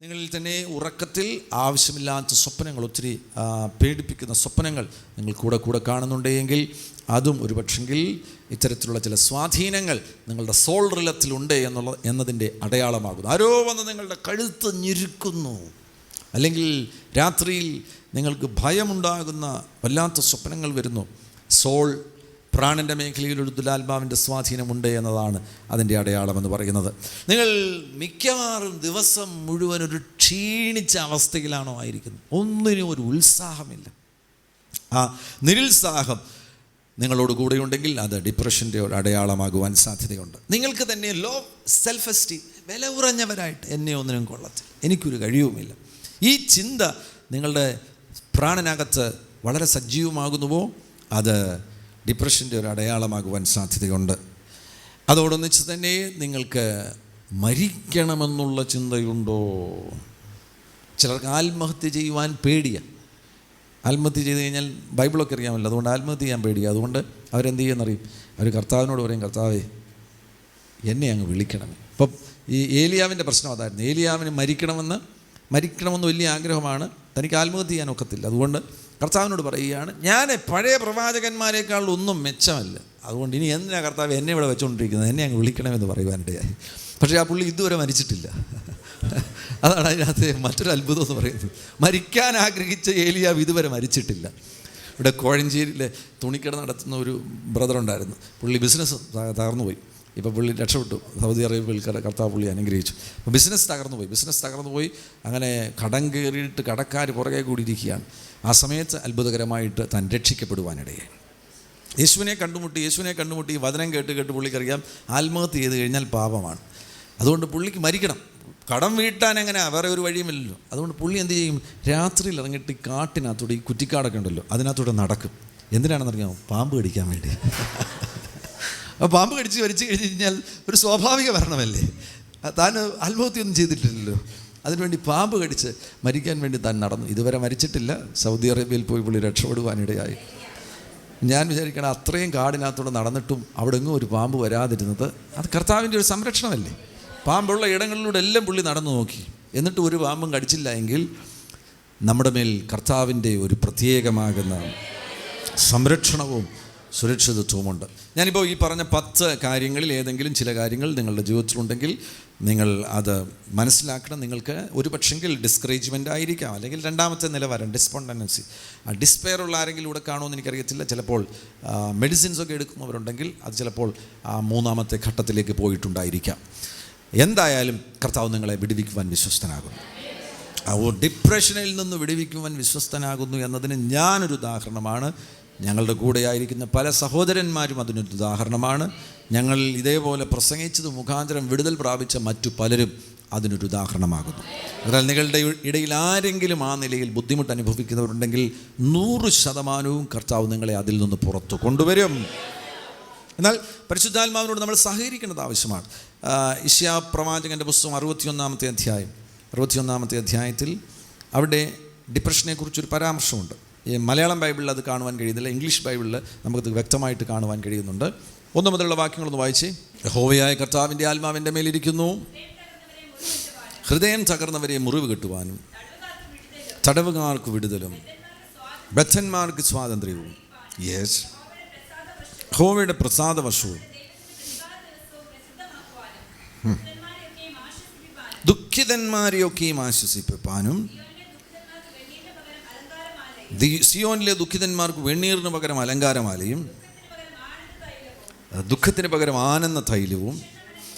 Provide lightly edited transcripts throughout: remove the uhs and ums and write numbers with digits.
നിങ്ങളിൽ തന്നെ ഉറക്കത്തിൽ ആവശ്യമില്ലാത്ത സ്വപ്നങ്ങൾ, ഒത്തിരി പേടിപ്പിക്കുന്ന സ്വപ്നങ്ങൾ നിങ്ങൾ കൂടെ കാണുന്നുണ്ടെങ്കിൽ അതും ഒരു പക്ഷെങ്കിൽ ഇത്തരത്തിലുള്ള ചില സ്വാധീനങ്ങൾ നിങ്ങളുടെ സോൾ റിലത്തിലുണ്ട് എന്നതിൻ്റെ അടയാളമാകുന്നു. ആരോ വന്ന് നിങ്ങളുടെ കഴുത്ത് ഞെരുക്കുന്നു, അല്ലെങ്കിൽ രാത്രിയിൽ നിങ്ങൾക്ക് ഭയമുണ്ടാകുന്ന വല്ലാത്ത സ്വപ്നങ്ങൾ വരുന്നു. സോൾ പ്രാണൻ്റെ മേഖലയിൽ ഒരു ദുരാത്മാവിൻ്റെ സ്വാധീനമുണ്ട് എന്നതാണ് അതിൻ്റെ അടയാളമെന്ന് പറയുന്നത്. നിങ്ങൾ മിക്കവാറും ദിവസം മുഴുവൻ ഒരു ക്ഷീണിച്ച അവസ്ഥയിലാണോ ആയിരിക്കുന്നത്? ഒന്നിനും ഒരു ഉത്സാഹമില്ല. ആ നിരുത്സാഹം നിങ്ങളോട് കൂടെയുണ്ടെങ്കിൽ അത് ഡിപ്രഷൻ്റെ ഒരു അടയാളമാകുവാൻ സാധ്യതയുണ്ട്. നിങ്ങൾക്ക് തന്നെ ലോ സെൽഫ് എസ്റ്റീം, വില കുറഞ്ഞവരായിട്ട്, എന്നെ ഒന്നിനും കൊള്ളത്തില്ല, എനിക്കൊരു കഴിവുമില്ല, ഈ ചിന്ത നിങ്ങളുടെ പ്രാണനകത്ത് വളരെ സജീവമാകുന്നുവോ അത് ഡിപ്രഷൻ്റെ ഒരു അടയാളമാകുവാൻ സാധ്യതയുണ്ട്. അതോടൊന്നിച്ച് തന്നെ നിങ്ങൾക്ക് മരിക്കണമെന്നുള്ള ചിന്തയുണ്ടോ? ചിലർക്ക് ആത്മഹത്യ ചെയ്യുവാൻ പേടിയാണ്. ആത്മഹത്യ ചെയ്ത് കഴിഞ്ഞാൽ ബൈബിളൊക്കെ അറിയാമല്ലോ, അതുകൊണ്ട് ആത്മഹത്യ ചെയ്യാൻ പേടിയാണ്. അതുകൊണ്ട് അവരെന്ത് ചെയ്യുമെന്നറിയും, അവർ കർത്താവിനോട് പറയും, കർത്താവേ എന്നെ അങ്ങ് വിളിക്കണമേ. ഇപ്പം ഈ ഏലിയാവിൻ്റെ പ്രശ്നം അതായിരുന്നു. ഏലിയാവിന് മരിക്കണമെന്ന് വലിയ ആഗ്രഹമാണ്, തനിക്ക് ആത്മഹത്യ ചെയ്യാൻ ഒക്കത്തില്ല. അതുകൊണ്ട് കർത്താവിനോട് പറയുകയാണ്, ഞാൻ പഴയ പ്രവാചകന്മാരെക്കാൾ ഒന്നും മെച്ചമല്ല, അതുകൊണ്ട് ഇനി എന്തിനാ കർത്താവ് എന്നെ ഇവിടെ വെച്ചുകൊണ്ടിരിക്കുന്നത്, എന്നെ അങ്ങ് വിളിക്കണമെന്ന് പറയുവാനിടയായി. പക്ഷേ ആ പുള്ളി ഇതുവരെ മരിച്ചിട്ടില്ല. അതാണ് അതിനകത്ത് മറ്റൊരു അത്ഭുതം എന്ന് പറയുന്നത്. മരിക്കാൻ ആഗ്രഹിച്ച ഏലിയാവ് ഇതുവരെ മരിച്ചിട്ടില്ല. ഇവിടെ കോഴഞ്ചേരിയിലെ തുണിക്കട നടത്തുന്ന ഒരു ബ്രദറുണ്ടായിരുന്നു. പുള്ളി ബിസിനസ് തകർന്നു പോയി. ഇപ്പോൾ പുള്ളി രക്ഷപ്പെട്ടു, സൗദി അറേബ്യയിൽ കർത്താവ് പുള്ളി അനുഗ്രഹിച്ചു. അപ്പോൾ ബിസിനസ് തകർന്നു പോയി. അങ്ങനെ കടം കയറിയിട്ട് കടക്കാർ പുറകെ കൂടിയിരിക്കുകയാണ്. ആ സമയത്ത് അത്ഭുതകരമായിട്ട് താൻ രക്ഷിക്കപ്പെടുവാനിടയായി. യേശുവിനെ കണ്ടുമുട്ടി വചനം കേട്ട് പുള്ളിക്കറിയാം ആത്മഹത്യ ചെയ്ത് കഴിഞ്ഞാൽ പാപമാണ്. അതുകൊണ്ട് പുള്ളിക്ക് മരിക്കണം, കടം വീട്ടാൻ എങ്ങനെ, വേറെ ഒരു വഴിയുമില്ലല്ലോ. അതുകൊണ്ട് പുള്ളി എന്ത് ചെയ്യും, രാത്രിയിൽ ഇറങ്ങിയിട്ട് കാട്ടിനകത്തൂടെ, ഈ കുറ്റിക്കാടൊക്കെ ഉണ്ടല്ലോ, അതിനകത്തൂടെ നടക്കും. എന്തിനാണെന്നറിയാമോ? പാമ്പ് കടിക്കാൻ വേണ്ടി. അപ്പോൾ പാമ്പ് കടിച്ച് കഴിഞ്ഞാൽ ഒരു സ്വാഭാവിക മരണമല്ലേ. താൻ ആത്മഹത്യയൊന്നും ചെയ്തിട്ടില്ലല്ലോ, അതിനുവേണ്ടി പാമ്പ് കടിച്ച് മരിക്കാൻ വേണ്ടി താൻ നടന്നു. ഇതുവരെ മരിച്ചിട്ടില്ല. സൗദി അറേബ്യയിൽ പോയി പുള്ളി രക്ഷപ്പെടുവാനിടയായി. ഞാൻ വിചാരിക്കണം, അത്രയും കാടിനകത്തൂടെ നടന്നിട്ടും അവിടെ എങ്ങും ഒരു പാമ്പ് വരാതിരുന്നത് അത് കർത്താവിൻ്റെ ഒരു സംരക്ഷണമല്ലേ. പാമ്പുള്ള ഇടങ്ങളിലൂടെ എല്ലാം പുള്ളി നടന്നു നോക്കി, എന്നിട്ട് ഒരു പാമ്പും കടിച്ചില്ല എങ്കിൽ നമ്മുടെ മേൽ കർത്താവിൻ്റെ ഒരു പ്രത്യേകമാകുന്ന സംരക്ഷണവും സുരക്ഷിതത്വമുണ്ട്. ഞാനിപ്പോൾ ഈ പറഞ്ഞ 10 കാര്യങ്ങളിൽ ഏതെങ്കിലും ചില കാര്യങ്ങൾ നിങ്ങളുടെ ജീവിതത്തിലുണ്ടെങ്കിൽ നിങ്ങൾ അത് മനസ്സിലാക്കണം. നിങ്ങൾക്ക് ഒരു പക്ഷെങ്കിൽ ഡിസ്കറേജ്മെൻ്റ് ആയിരിക്കാം, അല്ലെങ്കിൽ രണ്ടാമത്തെ നിലവാരം ഡിസ്പോണ്ടൻസി, ഡിസ്പെയർ ഉള്ള ആരെങ്കിലും ഇവിടെ കാണുമെന്ന് എനിക്കറിയത്തില്ല. ചിലപ്പോൾ മെഡിസിൻസൊക്കെ എടുക്കുന്നവരുണ്ടെങ്കിൽ അത് ചിലപ്പോൾ മൂന്നാമത്തെ ഘട്ടത്തിലേക്ക് പോയിട്ടുണ്ടായിരിക്കാം. എന്തായാലും കർത്താവ് നിങ്ങളെ വിടുവിക്കുവാൻ വിശ്വസ്തനാകുന്നു. ഡിപ്രഷനിൽ നിന്ന് വിടുവിക്കുവാൻ വിശ്വസ്തനാകുന്നു എന്നതിന് ഞാനൊരു ഉദാഹരണമാണ്. ഞങ്ങളുടെ കൂടെയായിരിക്കുന്ന പല സഹോദരന്മാരും അതിനൊരു ഉദാഹരണമാണ്. ഞങ്ങൾ ഇതേപോലെ പ്രസംഗിച്ചത് മുഖാന്തരം വിടുതൽ പ്രാപിച്ച മറ്റു പലരും അതിനൊരു ഉദാഹരണമാകുന്നു. എന്നാൽ നിങ്ങളുടെ ഇടയിൽ ആരെങ്കിലും ആ നിലയിൽ ബുദ്ധിമുട്ട് അനുഭവിക്കുന്നവരുണ്ടെങ്കിൽ 100% കർത്താവ് നിങ്ങളെ അതിൽ നിന്ന് പുറത്തു കൊണ്ടുവരും. എന്നാൽ പരിശുദ്ധാത്മാവിനോട് നമ്മൾ സഹകരിക്കേണ്ടത് ആവശ്യമാണ്. യിശയ്യാ പ്രവാചകൻ്റെ പുസ്തകം 61-ാമത്തെ അധ്യായത്തിൽ അവിടെ ഡിപ്രഷനെ കുറിച്ചൊരു പരാമർശമുണ്ട്. ഈ മലയാളം ബൈബിളിൽ അത് കാണുവാൻ കഴിയുന്നില്ല, ഇംഗ്ലീഷ് ബൈബിളിൽ നമുക്കത് വ്യക്തമായിട്ട് കാണുവാൻ കഴിയുന്നുണ്ട്. 1 മുതലുള്ള വാക്യങ്ങളൊന്ന് വായിച്ചേ. യഹോവയായ കർത്താവിൻ്റെ ആത്മാവിൻ്റെ മേലിരിക്കുന്നു, ഹൃദയം തകർന്നവരെ മുറിവ് കെട്ടുവാനും, തടവുകാർക്ക് വിടുതലും, ബദ്ധന്മാർക്ക് സ്വാതന്ത്ര്യവും, യഹോവയുടെ പ്രസാദ വർഷവും, ദുഃഖിതന്മാരെയൊക്കെയും ആശ്വസിപ്പിപ്പാനും, സിയോനിലെ ദുഃഖിതന്മാർക്ക് വെണ്ണീറിന് പകരം അലങ്കാരമാലയും ദുഃഖത്തിന് പകരം ആനന്ദ തൈലവും.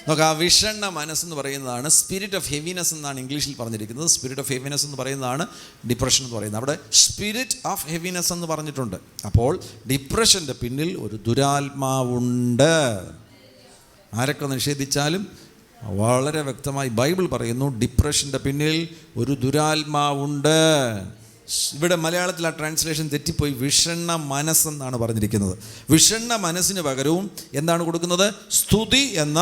നമുക്ക് ആ വിഷണ്ണ മനസ്സെന്ന് പറയുന്നതാണ് സ്പിരിറ്റ് ഓഫ് ഹെവിനെസ് എന്നാണ് ഇംഗ്ലീഷിൽ പറഞ്ഞിരിക്കുന്നത്. സ്പിരിറ്റ് ഓഫ് ഹെവിനെസ് എന്ന് പറയുന്നതാണ് ഡിപ്രഷൻ എന്ന് പറയുന്നത്. അവിടെ സ്പിരിറ്റ് ഓഫ് ഹെവിനെസ് എന്ന് പറഞ്ഞിട്ടുണ്ട്. അപ്പോൾ ഡിപ്രഷൻ്റെ പിന്നിൽ ഒരു ദുരാത്മാവുണ്ട്. ആരൊക്കെ നിഷേധിച്ചാലും വളരെ വ്യക്തമായി ബൈബിൾ പറയുന്നു, ഡിപ്രഷൻ്റെ പിന്നിൽ ഒരു ദുരാത്മാവുണ്ട്. ഇവിടെ മലയാളത്തിൽ ആ ട്രാൻസ്ലേഷൻ തെറ്റിപ്പോയി. വിഷണ്ണ മനസ്സെന്നാണ് പറഞ്ഞിരിക്കുന്നത്. വിഷണ്ണ മനസ്സിന് പകരവും എന്താണ് കൊടുക്കുന്നത്? സ്തുതി എന്ന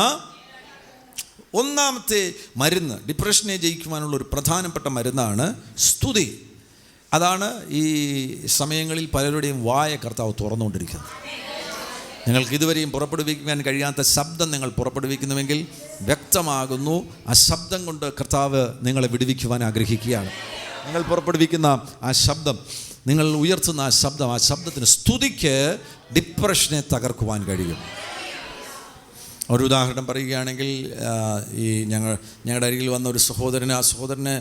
ഒന്നാമത്തെ മരുന്ന്. ഡിപ്രഷനെ ജയിക്കുവാനുള്ള ഒരു പ്രധാനപ്പെട്ട മരുന്നാണ് സ്തുതി. അതാണ് ഈ സമയങ്ങളിൽ പലരുടെയും വായ കർത്താവ് തുറന്നുകൊണ്ടിരിക്കുന്നത്. നിങ്ങൾക്ക് ഇതുവരെയും പുറപ്പെടുവിക്കാൻ കഴിയാത്ത ശബ്ദം നിങ്ങൾ പുറപ്പെടുവിക്കുന്നുവെങ്കിൽ വ്യക്തമാകുന്നു, ആ ശബ്ദം കൊണ്ട് കർത്താവ് നിങ്ങളെ വിടുവിക്കുവാൻ ആഗ്രഹിക്കുകയാണ്. നിങ്ങൾ പുറപ്പെടുവിക്കുന്ന ആ ശബ്ദം, നിങ്ങൾ ഉയർത്തുന്ന ആ ശബ്ദത്തിന്, സ്തുതിക്ക് ഡിപ്രഷനെ തകർക്കുവാൻ കഴിയും. ഒരു ഉദാഹരണം പറയുകയാണെങ്കിൽ, ഈ ഞങ്ങളുടെ അരികിൽ വന്ന ഒരു സഹോദരന്, ആ സഹോദരന്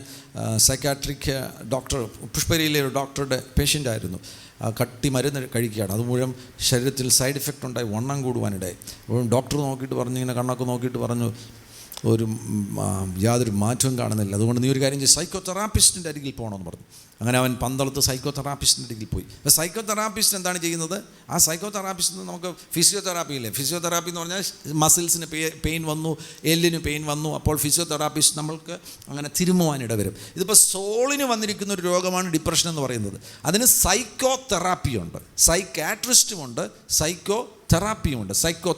സൈക്കാട്രിക് ഡോക്ടർ, പുഷ്പരിയിലെ ഒരു ഡോക്ടറുടെ പേഷ്യൻ്റായിരുന്നു. കട്ടി മരുന്ന് കഴിക്കുകയാണ്. അതുമൂലം ശരീരത്തിൽ സൈഡ് എഫക്റ്റ് ഉണ്ടായി, വണ്ണം കൂടുവാനിടയായി. അപ്പോൾ ഡോക്ടർ നോക്കിയിട്ട് പറഞ്ഞു, ഇങ്ങനെ കണ്ണൊക്കെ നോക്കിയിട്ട് പറഞ്ഞു, യാതൊരു മാറ്റവും കാണുന്നില്ല. അതുകൊണ്ട് നീ ഒരു കാര്യം ചെയ്യും, സൈക്കോ തെറാപ്പിസ്റ്റിൻ്റെ അരികിൽ പോകണമെന്ന് പറഞ്ഞു. അങ്ങനെ അവൻ പന്തളത്ത് സൈക്കോ തെറാപ്പിസ്റ്റിൻ്റെ അരികിൽ പോയി. അപ്പോൾ സൈക്കോ തെറാപ്പിസ്റ്റ് എന്താണ് ചെയ്യുന്നത്? ആ സൈക്കോ തെറാപ്പിസ്റ്റ് നമുക്ക് ഫിസിയോതെറാപ്പി ഇല്ലേ, ഫിസിയോതെറാപ്പി എന്ന് പറഞ്ഞാൽ മസിൽസിന് പെയിൻ വന്നു, എല്ലിന് പെയിൻ വന്നു, അപ്പോൾ ഫിസിയോതെറാപ്പിസ്റ്റ് നമ്മൾക്ക് അങ്ങനെ തിരുമുവാനിട വരും. ഇതിപ്പോൾ സോളിന് വന്നിരിക്കുന്ന ഒരു രോഗമാണ് ഡിപ്രഷൻ എന്ന് പറയുന്നത്. അതിന് സൈക്കോ തെറാപ്പിയുണ്ട്, സൈക്കാട്രിസ്റ്റുമുണ്ട്, സൈക്കോ തെറാപ്പിയുമുണ്ട്. സൈക്കോ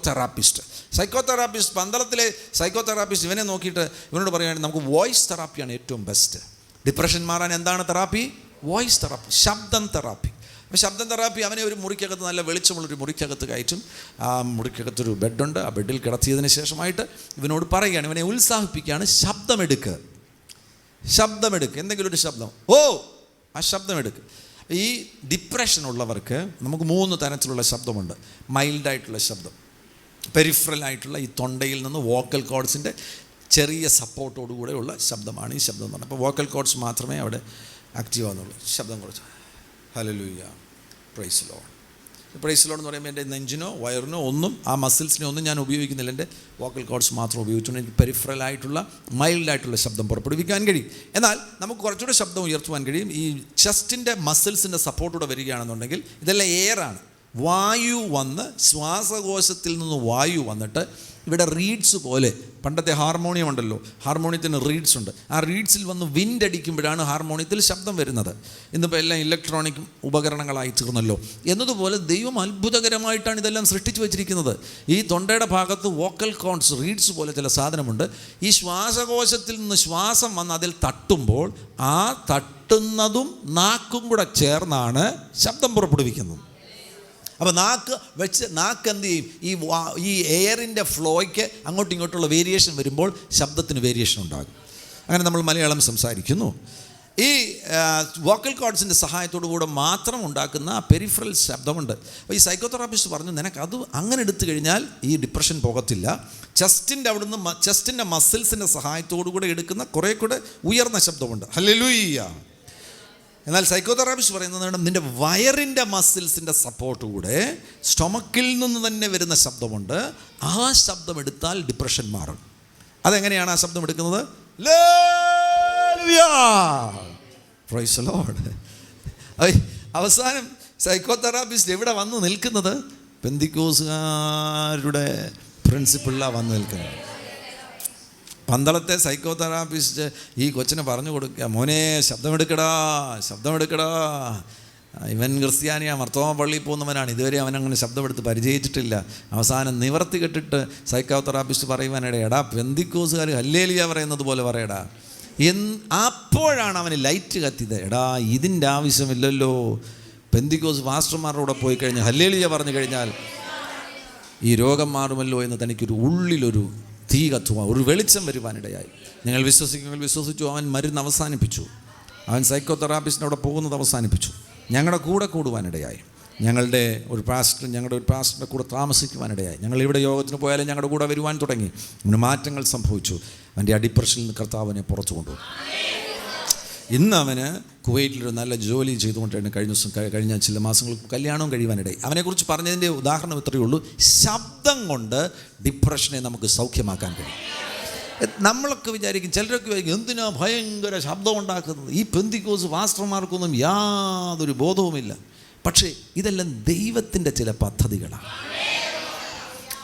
തെറാപ്പിസ്റ്റ് പന്തളത്തിലെ സൈക്കോ തെറാപ്പിസ്റ്റ് ഇവനെ നോക്കിയിട്ട് ഇവനോട് പറയുകയാണെങ്കിൽ നമുക്ക് വോയിസ് തെറാപ്പിയാണ് ഏറ്റവും ബെസ്റ്റ്. ഡിപ്രഷൻ മാറാൻ എന്താണ് തെറാപ്പി? വോയിസ് തെറാപ്പി, ശബ്ദം തെറാപ്പി. അപ്പോൾ ശബ്ദം തെറാപ്പി അവനെ ഒരു മുറിക്കകത്ത്, നല്ല വെളിച്ചമുള്ളൊരു മുറിക്കകത്ത് കയറ്റും. ആ മുറിക്കകത്തൊരു ബെഡുണ്ട്. ആ ബെഡിൽ കിടത്തിയതിന് ശേഷമായിട്ട് ഇവനോട് പറയുകയാണ്, ഇവനെ ഉത്സാഹിപ്പിക്കുകയാണ്, ശബ്ദമെടുക്കുക. എന്തെങ്കിലും ഒരു ശബ്ദം, ആ ശബ്ദമെടുക്കുക. ഈ ഡിപ്രഷൻ ഉള്ളവർക്ക് നമുക്ക് 3 തരത്തിലുള്ള ശബ്ദമുണ്ട്. മൈൽഡായിട്ടുള്ള ശബ്ദം, പെരിഫറലായിട്ടുള്ള ഈ തൊണ്ടയിൽ നിന്ന് വോക്കൽ കോഡ്സിൻ്റെ ചെറിയ സപ്പോർട്ടോടുകൂടെയുള്ള ശബ്ദമാണ് ഈ ശബ്ദം എന്ന് പറഞ്ഞാൽ. അപ്പോൾ വോക്കൽ കോഡ്സ് മാത്രമേ അവിടെ ആക്റ്റീവ് ആകുന്നുള്ളൂ. ശബ്ദം കുറച്ച് hallelujah, praise Lord. Praise Lord എന്ന് പറയുമ്പോൾ എൻ്റെ നെഞ്ചിനോ വയറിനോ ഒന്നും, ആ മസിൽസിനെ ഒന്നും ഞാൻ ഉപയോഗിക്കുന്നില്ല. എൻ്റെ വോക്കൽ കോഡ്സ് മാത്രം ഉപയോഗിച്ചുകൊണ്ട് എനിക്ക് പെരിഫറലായിട്ടുള്ള മൈൽഡായിട്ടുള്ള ശബ്ദം പുറപ്പെടുവിക്കാൻ കഴിയും. എന്നാൽ നമുക്ക് കുറച്ചുകൂടെ ശബ്ദം ഉയർത്തുവാൻ കഴിയും. ഈ ചെസ്റ്റിൻ്റെ മസിൽസിൻ്റെ സപ്പോർട്ടൂടെ വരികയാണെന്നുണ്ടെങ്കിൽ, ഇതെല്ലാം എയറാണ്. വായു വന്ന്, ശ്വാസകോശത്തിൽ നിന്ന് വായു വന്നിട്ട് ഇവിടെ റീഡ്സ് പോലെ, പണ്ടത്തെ ഹാർമോണിയം ഉണ്ടല്ലോ, ഹാർമോണിയത്തിന് റീഡ്സ് ഉണ്ട്. ആ റീഡ്സിൽ വന്ന് വിൻഡ് അടിക്കുമ്പോഴാണ് ഹാർമോണിയത്തിൽ ശബ്ദം വരുന്നത്. ഇന്നിപ്പോൾ എല്ലാം ഇലക്ട്രോണിക് ഉപകരണങ്ങളായി തീർന്നല്ലോ. എന്നതുപോലെ ദൈവം അത്ഭുതകരമായിട്ടാണ് ഇതെല്ലാം സൃഷ്ടിച്ചു വച്ചിരിക്കുന്നത്. ഈ തൊണ്ടയുടെ ഭാഗത്ത് വോക്കൽ കോൺസ്, റീഡ്സ് പോലെ ചില സാധനമുണ്ട്. ഈ ശ്വാസകോശത്തിൽ നിന്ന് ശ്വാസം വന്ന് അതിൽ തട്ടുമ്പോൾ ആ തട്ടുന്നതും നാക്കും കൂടെ ചേർന്നാണ് ശബ്ദം പുറപ്പെടുവിക്കുന്നത്. അപ്പോൾ നാക്ക് എന്ത് ചെയ്യും? ഈ എയറിൻ്റെ ഫ്ലോയ്ക്ക് അങ്ങോട്ടും ഇങ്ങോട്ടുള്ള വേരിയേഷൻ വരുമ്പോൾ ശബ്ദത്തിന് വേരിയേഷൻ ഉണ്ടാകും. അങ്ങനെ നമ്മൾ മലയാളം സംസാരിക്കുന്നു. ഈ വോക്കൽ കോഡ്സിൻ്റെ സഹായത്തോടു കൂടെ മാത്രം ഉണ്ടാക്കുന്ന പെരിഫറൽ ശബ്ദമുണ്ട്. അപ്പോൾ ഈ സൈക്കോതെറാപ്പിസ്റ്റ് പറഞ്ഞു, നിനക്കത് അങ്ങനെ എടുത്തു കഴിഞ്ഞാൽ ഈ ഡിപ്രഷൻ പോകത്തില്ല. ചെസ്റ്റിൻ്റെ മസിൽസിൻ്റെ സഹായത്തോടു കൂടെ എടുക്കുന്ന കുറേ കൂടെ ഉയർന്ന ശബ്ദമുണ്ട്. ഹല്ലേലൂയ. എന്നാൽ സൈക്കോതെറാപ്പിസ്റ്റ് പറയുന്നത്, നിൻ്റെ വയറിൻ്റെ മസിൽസിൻ്റെ സപ്പോർട്ട് കൂടെ സ്റ്റൊമക്കിൽ നിന്ന് തന്നെ വരുന്ന ശബ്ദമുണ്ട്. ആ ശബ്ദം എടുത്താൽ ഡിപ്രഷൻ മാറും. അതെങ്ങനെയാണ് ആ ശബ്ദം എടുക്കുന്നത്? Praise the Lord. അവസാനം സൈക്കോതെറാപ്പിസ്റ്റ് എവിടെ വന്ന് നിൽക്കുന്നത്? പെന്തിക്കോസുകാരുടെ പ്രിൻസിപ്പിളിലാണ് വന്ന് നിൽക്കുന്നത്. പന്തളത്തെ സൈക്കോ തെറാപ്പിസ്റ്റ് ഈ കൊച്ചിനെ പറഞ്ഞു കൊടുക്കുക, മോനെ ശബ്ദമെടുക്കടാ. ഇവൻ ക്രിസ്ത്യാനിയാ, മർത്തോമ പള്ളിയിൽ പോകുന്നവനാണ്. ഇതുവരെ അവനങ്ങനെ ശബ്ദമെടുത്ത് പരിചയിച്ചിട്ടില്ല. അവസാനം നിവർത്തി കെട്ടിട്ട് സൈക്കോ തെറാപ്പിസ്റ്റ് പറയുവാനിടെ, എടാ പെന്തിക്കോസുകാർ ഹല്ലേലൂയ പറയുന്നത് പോലെ പറയടാ. അപ്പോഴാണ് അവന് ലൈറ്റ് കത്തിയത്. എടാ ഇതിൻ്റെ ആവശ്യമില്ലല്ലോ. പെന്തിക്കോസ് പാസ്റ്റർമാരുടെ പോയി കഴിഞ്ഞാൽ ഹല്ലേലൂയ പറഞ്ഞു കഴിഞ്ഞാൽ ഈ രോഗം മാറുമല്ലോ എന്ന് തനിക്കൊരു ഉള്ളിലൊരു തീ കത്തുവാൻ, ഒരു വെളിച്ചം വരുവാനിടയായി. നിങ്ങൾ വിശ്വസിച്ചു. അവൻ മരുന്ന് അവസാനിപ്പിച്ചു. അവൻ സൈക്കോ തെറാപ്പിസ്റ്റിനവിടെ പോകുന്നത് അവസാനിപ്പിച്ചു. ഞങ്ങളുടെ കൂടെ കൂടുവാനിടയായി. ഞങ്ങളുടെ ഒരു പാസ്റ്ററിൻ്റെ കൂടെ താമസിക്കുവാനിടയായി. ഞങ്ങൾ ഇവിടെ യോഗത്തിന് പോയാലും ഞങ്ങളുടെ കൂടെ വരുവാൻ തുടങ്ങി. അവന് മാറ്റങ്ങൾ സംഭവിച്ചു. അവൻ്റെ ആ ഡിപ്രഷനിൽ നിന്ന് കർത്താവിനെ പുറത്തു കൊണ്ടുപോകും. ഇന്ന് അവന് കുവൈറ്റിലൊരു നല്ല ജോലി ചെയ്തുകൊണ്ടാണ് കഴിഞ്ഞ ചില മാസങ്ങൾക്ക് കല്യാണവും കഴിയുവാനിടയിൽ. അവനെക്കുറിച്ച് പറഞ്ഞതിൻ്റെ ഉദാഹരണം ഇത്രയേ ഉള്ളൂ. ശബ്ദം കൊണ്ട് ഡിപ്രഷനെ നമുക്ക് സൗഖ്യമാക്കാൻ കഴിയും. നമ്മളൊക്കെ വിചാരിക്കും, ചിലരൊക്കെ വിചാരിക്കും, എന്തിനാ ഭയങ്കര ശബ്ദം ഉണ്ടാക്കുന്നത്? ഈ പെന്തിക്കോസ് പാസ്റ്റർമാർക്കൊന്നും യാതൊരു ബോധവുമില്ല. പക്ഷേ ഇതെല്ലാം ദൈവത്തിൻ്റെ ചില പദ്ധതികളാണ്.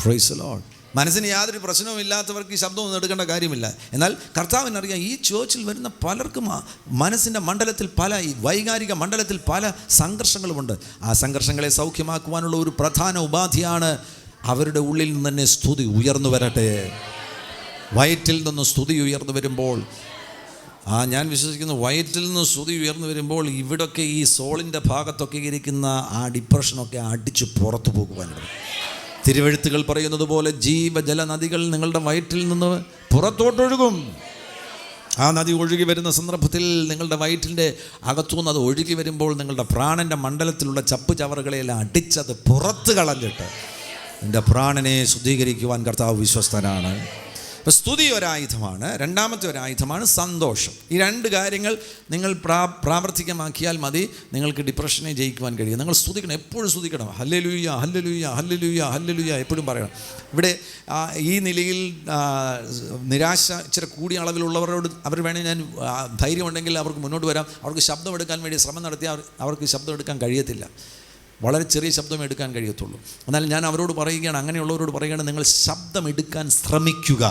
Praise the Lord. മനസ്സിന് യാതൊരു പ്രശ്നവും ഇല്ലാത്തവർക്ക് ഈ ശബ്ദമൊന്നും എടുക്കേണ്ട കാര്യമില്ല. എന്നാൽ കർത്താവിനറിയാം ഈ ചേർച്ചിൽ വരുന്ന പലർക്കും മനസ്സിൻ്റെ മണ്ഡലത്തിൽ ഈ വൈകാരിക മണ്ഡലത്തിൽ പല സംഘർഷങ്ങളുമുണ്ട്. ആ സംഘർഷങ്ങളെ സൗഖ്യമാക്കുവാനുള്ള ഒരു പ്രധാന ഉപാധിയാണ് അവരുടെ ഉള്ളിൽ നിന്ന് തന്നെ സ്തുതി ഉയർന്നു വരട്ടെ. വയറ്റിൽ നിന്ന് സ്തുതി ഉയർന്നു വരുമ്പോൾ, ഞാൻ വിശ്വസിക്കുന്നു, വയറ്റിൽ നിന്ന് സ്തുതി ഉയർന്നു വരുമ്പോൾ ഇവിടൊക്കെ ഈ സോളിൻ്റെ ഭാഗത്തൊക്കെ ഇരിക്കുന്ന ആ ഡിപ്രഷനൊക്കെ അടിച്ച് പുറത്തു പോകുവാനുണ്ട്. തിരുവെഴുത്തുകൾ പറയുന്നത് പോലെ ജീവജല നദികൾ നിങ്ങളുടെ വയറ്റിൽ നിന്ന് പുറത്തോട്ടൊഴുകും. ആ നദി ഒഴുകി വരുന്ന സന്ദർഭത്തിൽ നിങ്ങളുടെ വയറ്റിൻ്റെ അകത്തുനിന്ന് അത് ഒഴുകി വരുമ്പോൾ നിങ്ങളുടെ പ്രാണൻ്റെ മണ്ഡലത്തിലുള്ള ചപ്പ് ചവറുകളെയെല്ലാം അടിച്ചത് പുറത്ത് കളഞ്ഞിട്ട് നിൻ്റെ പ്രാണനെ ശുദ്ധീകരിക്കുവാൻ കർത്താവ് വിശ്വസ്തനാണ്. അപ്പോൾ സ്തുതി ഒരായുധമാണ്. രണ്ടാമത്തെ ഒരായുധമാണ് സന്തോഷം. ഈ രണ്ട് കാര്യങ്ങൾ നിങ്ങൾ പ്രാവർത്തികമാക്കിയാൽ മതി നിങ്ങൾക്ക് ഡിപ്രഷനെ ജയിക്കുവാൻ കഴിയും. നിങ്ങൾ സ്തുതിക്കണം, എപ്പോഴും സ്തുതിക്കണം. ഹല്ലേലൂയ ഹല്ലേലൂയ ഹല്ലേലൂയ ഹല്ലേലൂയ എപ്പോഴും പറയണം. ഇവിടെ ഈ നിലയിൽ നിരാശ ഇച്ചിരി കൂടിയ അളവിലുള്ളവരോട് അവർ വേണമെങ്കിൽ ഞാൻ ധൈര്യമുണ്ടെങ്കിൽ അവർക്ക് മുന്നോട്ട് വരാം. അവർക്ക് ശബ്ദം എടുക്കാൻ വേണ്ടി ശ്രമം നടത്തിയാൽ അവർക്ക് ശബ്ദം എടുക്കാൻ കഴിയത്തില്ല. വളരെ ചെറിയ ശബ്ദം എടുക്കാൻ കഴിയത്തുള്ളൂ. എന്നാൽ ഞാൻ അവരോട് പറയുകയാണ്, അങ്ങനെയുള്ളവരോട് പറയുകയാണ്, നിങ്ങൾ ശബ്ദം എടുക്കാൻ ശ്രമിക്കുക.